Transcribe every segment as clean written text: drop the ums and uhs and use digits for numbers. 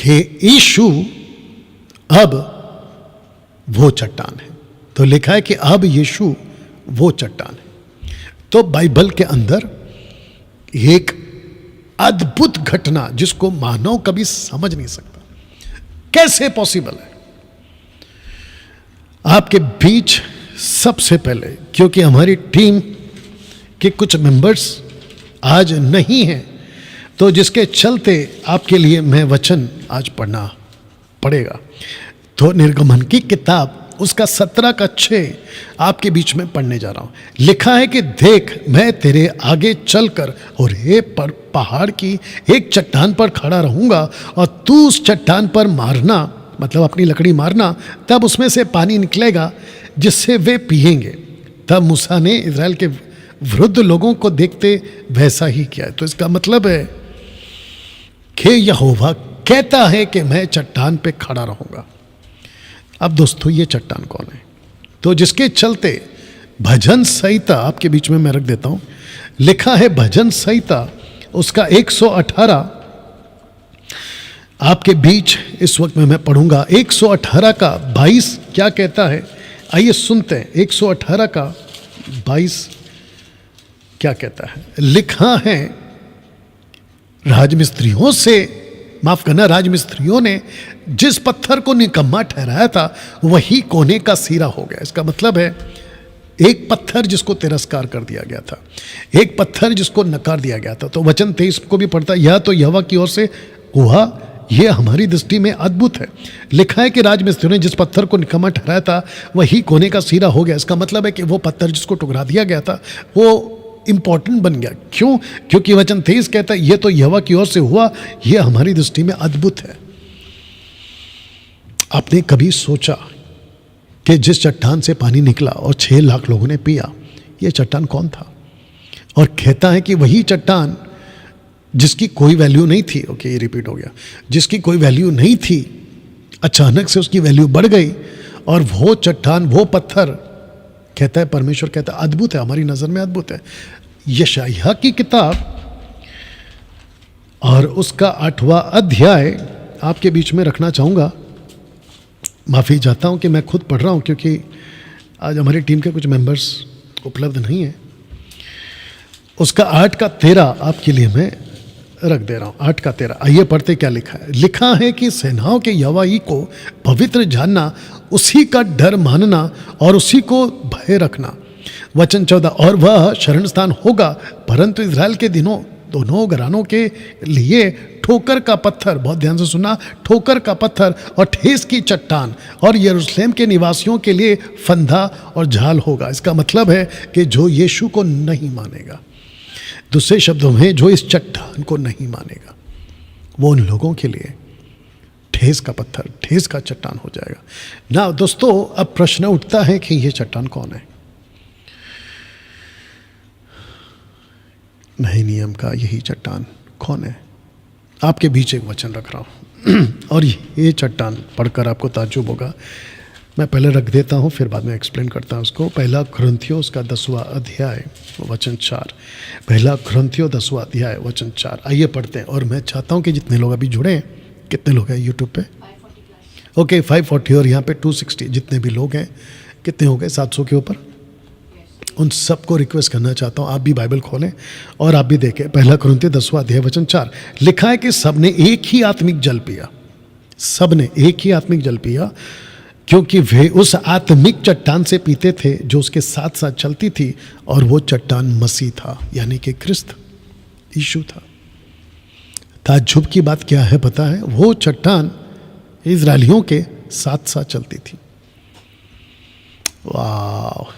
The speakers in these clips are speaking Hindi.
कि यीशु अब वो चट्टान है। तो लिखा है कि अब यीशु वो चट्टान है। तो बाइबल के अंदर एक अद्भुत घटना जिसको मानव कभी समझ नहीं सकता, कैसे पॉसिबल है। आपके बीच सबसे पहले, क्योंकि हमारी टीम के कुछ मेंबर्स आज नहीं हैं, तो जिसके चलते आपके लिए मैं वचन आज पढ़ना पड़ेगा। तो निर्गमन की किताब उसका 17 का 6 आपके बीच में पढ़ने जा रहा हूं। लिखा है कि देख, मैं तेरे आगे चलकर और हे पर पहाड़ की एक चट्टान पर खड़ा रहूंगा और तू उस चट्टान पर मारना, मतलब अपनी लकड़ी मारना, तब उसमें से पानी निकलेगा जिससे वे पिएंगे। तब मूसा ने इज़राइल के वृद्ध लोगों को देखते वैसा ही किया। तो इसका मतलब है कि यहोवा कहता है कि मैं चट्टान पे खड़ा रहूंगा। अब दोस्तों, ये चट्टान कौन है? तो जिसके चलते भजन संहिता आपके बीच में मैं रख देता हूं। लिखा है भजन संहिता उसका 118 आपके बीच इस वक्त में मैं पढ़ूंगा। 118 का 22 क्या कहता है, आइए सुनते हैं। 118 का 22 क्या कहता है? लिखा है, राजमिस्त्रियों से, माफ करना, राजमिस्त्रियों ने जिस पत्थर को निकम्मा ठहराया था वही कोने का सिरा हो गया। इसका मतलब है एक पत्थर जिसको तिरस्कार कर दिया गया था, एक पत्थर जिसको नकार दिया गया था। तो वचन 23 को भी पढ़ता, यह तो यहोवा की ओर से हुआ, यह हमारी दृष्टि में अद्भुत है। लिखा है कि राजमिस्त्रियों ने जिस पत्थर को निकम्मा ठहराया था वही कोने का सिरा हो गया। इसका मतलब है कि वो पत्थर जिसको टुकरा दिया गया था वो इंपॉर्टेंट बन गया। क्यों? क्योंकि वचन 23 कहता है यह तो यहोवा की ओर से हुआ, यह हमारी दृष्टि में अद्भुत है। आपने कभी सोचा कि जिस चट्टान से पानी निकला और 6 लाख लोगों ने पिया, यह चट्टान कौन था? और कहता है कि वही चट्टान जिसकी कोई वैल्यू नहीं थी, ओके ये रिपीट हो गया, जिसकी कोई वैल्यू नहीं थी, अचानक से उसकी वैल्यू बढ़ गई। और वो चट्टान, वो पत्थर, कहता है परमेश्वर कहता है अद्भुत है, हमारी नजर में अद्भुत है। यशायाह की किताब और उसका 8वां अध्याय आपके बीच में रखना चाहूंगा। माफी चाहता हूं कि मैं खुद पढ़ रहा हूं क्योंकि आज हमारी टीम के कुछ मेंबर्स उपलब्ध नहीं है। उसका 8 का 13 आपके लिए मैं रख दे रहा हूं। 8 का 13, आइए पढ़ते क्या लिखा है। लिखा है कि सेनाओं के यहोवा ही को पवित्र जानना, उसी का डर मानना और उसी को भय रखना। वचन 14, और वह शरण स्थान होगा, परंतु इज़राइल के दिनों दोनों घरानों के लिए ठोकर का पत्थर, बहुत ध्यान से सुना, ठोकर का पत्थर और ठेस की चट्टान, और यरूशलेम के निवासियों के लिए फंदा और झाल होगा। इसका मतलब है कि जो यीशु को नहीं मानेगा, दूसरे शब्दों में जो इस चट्टान को नहीं मानेगा, वो उन लोगों के लिए ठेस का पत्थर, ठेस का चट्टान हो जाएगा ना। दोस्तों, अब प्रश्न उठता है कि ये चट्टान कौन है? नए नियम का यही चट्टान कौन है? आपके बीच एक वचन रख रहा हूं और ये चट्टान पढ़कर आपको ताज्जुब होगा। मैं पहले रख देता हूं, फिर बाद में एक्सप्लेन करता हूं उसको। पहला कुरिन्थियों उसका 10वां अध्याय वचन 4। पहला कुरिन्थियों 10वां अध्याय वचन 4, आइए पढ़ते हैं। और मैं चाहता हूं कि जितने लोग अभी जुड़े हैं, कितने लोग हैं यूट्यूब पे? ओके 540 और यहाँ पे 260, जितने भी लोग हैं, कितने हो गए? 700 के ऊपर। उन सबको रिक्वेस्ट करना चाहता हूँ आप भी बाइबल खोलें और आप भी देखें। पहला कुरिन्थियों 10वां अध्याय वचन 4, लिखा है कि सबने एक ही आत्मिक जल पिया, सबने एक ही आत्मिक जल पिया, क्योंकि वे उस आत्मिक चट्टान से पीते थे जो उसके साथ साथ चलती थी, और वो चट्टान मसीह था, यानी कि क्रिस्त यीशु था। ताज्जुब की बात क्या है पता है? वो चट्टान इजरायलियों के साथ साथ चलती थी। वाह!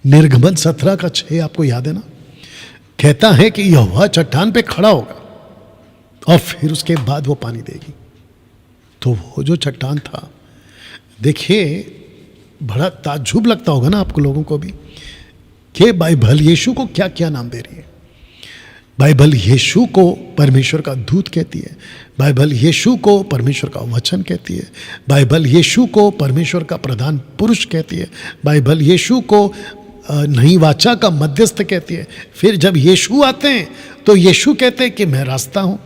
निर्गमन 17 का 6 आपको याद है ना? कहता है कि यहोवा चट्टान पे खड़ा होगा और फिर उसके बाद वो पानी देगी। तो वो जो चट्टान था, देखिए बड़ा ताज्जुब लगता होगा ना आपको लोगों को भी कि बाइबल यीशु को क्या क्या नाम दे रही है। बाइबल यीशु को परमेश्वर का दूत कहती है, बाइबल यीशु को परमेश्वर का वचन कहती है, बाइबल यीशु को परमेश्वर का प्रधान पुरुष कहती है, बाइबल यीशु को नई वाचा का मध्यस्थ कहती है। फिर जब यीशु आते हैं तो यीशु कहते हैं कि मैं रास्ता हूँ,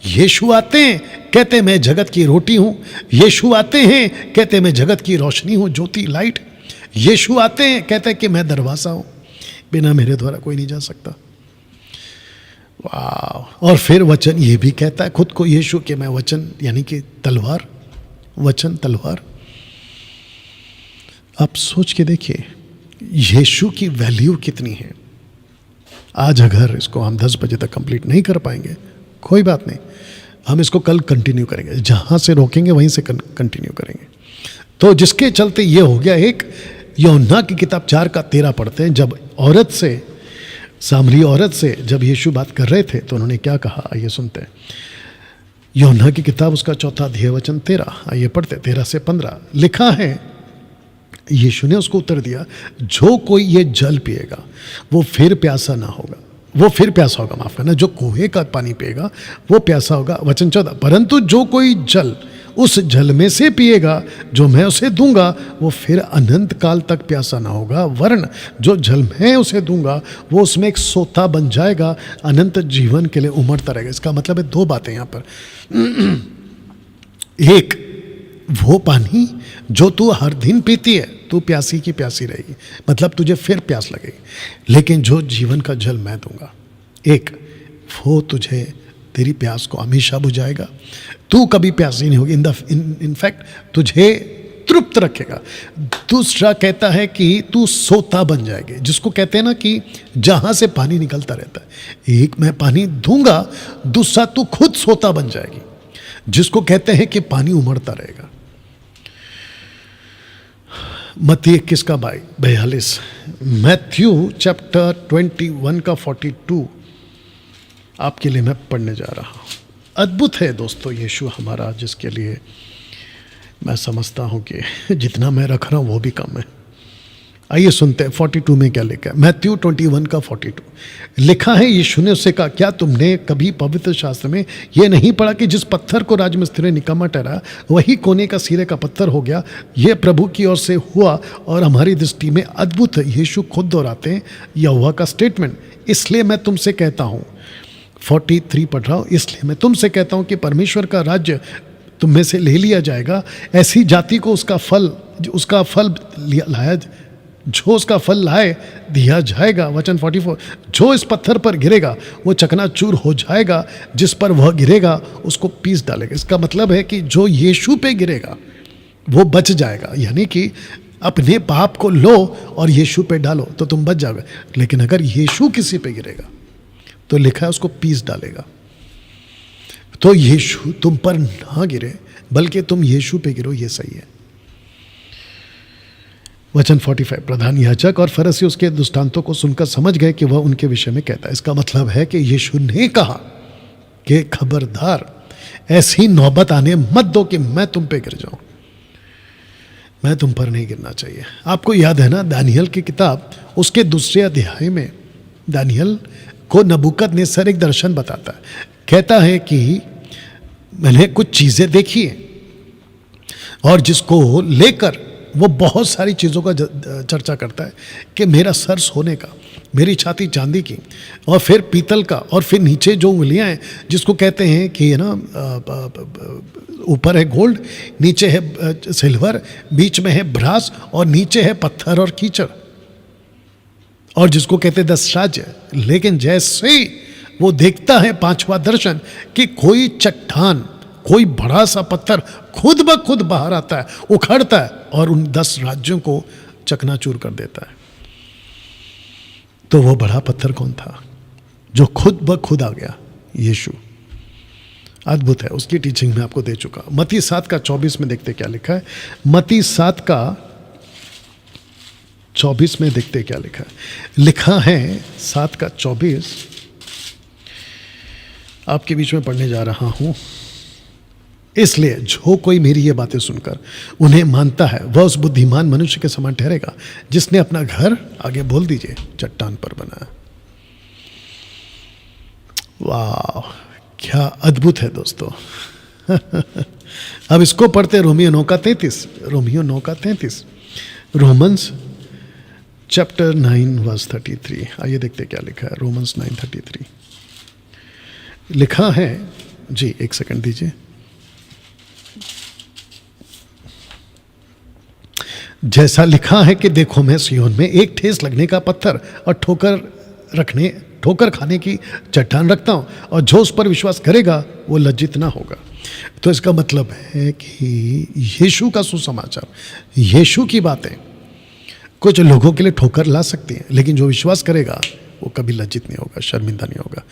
यीशु आते हैं, कहते मैं जगत की रोटी हूं। यीशु आते हैं, कहते मैं जगत की रोशनी हूं, ज्योति, लाइट। यीशु आते हैं, कहते कि मैं दरवाजा हूं, बिना मेरे द्वारा कोई नहीं जा सकता। वाह। और फिर वचन ये भी कहता है खुद को यीशु कि मैं वचन, यानी कि तलवार, वचन तलवार। आप सोच के देखिए यीशु की वैल्यू कितनी है। आज अगर इसको हम 10 बजे तक कंप्लीट नहीं कर पाएंगे, कोई बात नहीं, हम इसको कल कंटिन्यू करेंगे, जहां से रोकेंगे वहीं से कंटिन्यू करेंगे। तो जिसके चलते ये हो गया। एक यूहन्ना की किताब 4:13 पढ़ते हैं। जब औरत से, सामरी औरत से जब यीशु बात कर रहे थे तो उन्होंने क्या कहा, आइए सुनते हैं। यूहन्ना की किताब उसका 4 अध्याय वचन 13, आइए पढ़ते 13 से 15। लिखा है, यीशु ने उसको उत्तर दिया, जो कोई ये जल पिएगा वो फिर प्यासा ना होगा, वो फिर प्यासा होगा, माफ करना, जो कुएं का पानी पिएगा वो प्यासा होगा। वचन 14, परंतु जो कोई जल उस जल में से पिएगा जो मैं उसे दूंगा वो फिर अनंत काल तक प्यासा ना होगा, वरन जो जल मैं उसे दूंगा वो उसमें एक सोता बन जाएगा, अनंत जीवन के लिए उमड़ता रहेगा। इसका मतलब है 2 बातें यहाँ पर। एक, वो पानी जो तू हर दिन पीती है, तू प्यासी की प्यासी रहेगी, मतलब तुझे फिर प्यास लगेगी। लेकिन जो जीवन का जल मैं दूंगा, एक, वो तुझे, तेरी प्यास को हमेशा बुझाएगा, तू कभी प्यासी नहीं होगी। इनफैक्ट तुझे तृप्त रखेगा। दूसरा कहता है कि तू सोता बन जाएगी, जिसको कहते हैं ना कि जहां से पानी निकलता रहता है। एक, मैं पानी दूंगा, दूसरा तू खुद सोता बन जाएगी, जिसको कहते हैं कि पानी उमड़ता रहेगा। मत्ती 21:42, मैथ्यू चैप्टर 21:42 आपके लिए मैं पढ़ने जा रहा हूँ। अद्भुत है दोस्तों यीशु हमारा, जिसके लिए मैं समझता हूँ कि जितना मैं रख रहा हूँ वो भी कम है। आइए सुनते हैं 42 में क्या लिखा है। मैथ्यू 21:42 लिखा है, यीशु ने उससे कहा, क्या तुमने कभी पवित्र शास्त्र में यह नहीं पढ़ा कि जिस पत्थर को राजमिस्त्री ने निकम्मा ठहराया वही कोने का सिरे का पत्थर हो गया। यह प्रभु की ओर से हुआ और हमारी दृष्टि में अद्भुत है। यीशु खुद दोहराते हैं यहोवा का स्टेटमेंट। इसलिए मैं तुमसे कहता हूँ, 43 पढ़ रहा हूँ, इसलिए मैं तुमसे कहता हूँ कि परमेश्वर का राज्य तुम में से ले लिया जाएगा। ऐसी जाति को उसका फल लाया, जो उसका फल लाए दिया जाएगा। वचन 44, जो इस पत्थर पर गिरेगा वो चकनाचूर हो जाएगा, जिस पर वह गिरेगा उसको पीस डालेगा। इसका मतलब है कि जो यीशु पे गिरेगा वो बच जाएगा, यानी कि अपने पाप को लो और यीशु पे डालो तो तुम बच जाओगे। लेकिन अगर यीशु किसी पे गिरेगा तो लिखा है उसको पीस डालेगा। तो यीशु तुम पर ना गिरे बल्कि तुम यीशु पे गिरो, ये सही है। वचन 45, प्रधान याजक और फरीसी उसके दृष्टांतों को सुनकर समझ गए कि वह उनके विषय में कहता है। इसका मतलब है कि यीशु ने कहा कि खबरदार, ऐसी नौबत आने मत दो कि मैं तुम पे गिर जाऊं। मैं तुम पर नहीं गिरना चाहिए। आपको याद है ना, दानियल की किताब उसके 2 अध्याय में दानियल को नबूकदनेस्सर एक दर्शन बताता है। कहता है कि मैंने कुछ चीज़ें देखी हैं, और जिसको लेकर वो बहुत सारी चीज़ों का चर्चा करता है कि मेरा सर सोने का, मेरी छाती चांदी की, और फिर पीतल का, और फिर नीचे जो उंगलियां हैं जिसको कहते हैं कि है ना, ऊपर है गोल्ड, नीचे है सिल्वर, बीच में है ब्रास, और नीचे है पत्थर और कीचड़, और जिसको कहते हैं 10 राज्य। लेकिन जैसे ही वो देखता है 5वां दर्शन कि कोई चट्टान, कोई बड़ा सा पत्थर खुद ब खुद बाहर आता है, उखड़ता है और उन 10 राज्यों को चकनाचूर कर देता है। तो वो बड़ा पत्थर कौन था जो खुद ब खुद आ गया? यीशु। अद्भुत है, उसकी टीचिंग मैं आपको दे चुका। मत्ती 7:24 में देखते क्या लिखा है। मत्ती 7:24 में देखते क्या लिखा है। लिखा है 7:24, आपके बीच में पढ़ने जा रहा हूं। इसलिए जो कोई मेरी ये बातें सुनकर उन्हें मानता है वह उस बुद्धिमान मनुष्य के समान ठहरेगा जिसने अपना घर, आगे बोल दीजिए, चट्टान पर बनाया। वाह, क्या अद्भुत है दोस्तों। अब इसको पढ़ते रोमियो 9:33। Romans chapter 9:33। आइए देखते क्या लिखा है। रोमन्स 9:33 लिखा है, जी, एक सेकंड दीजिए। जैसा लिखा है कि देखो मैं सिय्योन में एक ठेस लगने का पत्थर और ठोकर खाने की चट्टान रखता हूँ, और जो उस पर विश्वास करेगा वो लज्जित ना होगा। तो इसका मतलब है कि यीशु का सुसमाचार, यीशु की बातें कुछ लोगों के लिए ठोकर ला सकती हैं, लेकिन जो विश्वास करेगा वो कभी लज्जित नहीं होगा, शर्मिंदा नहीं होगा।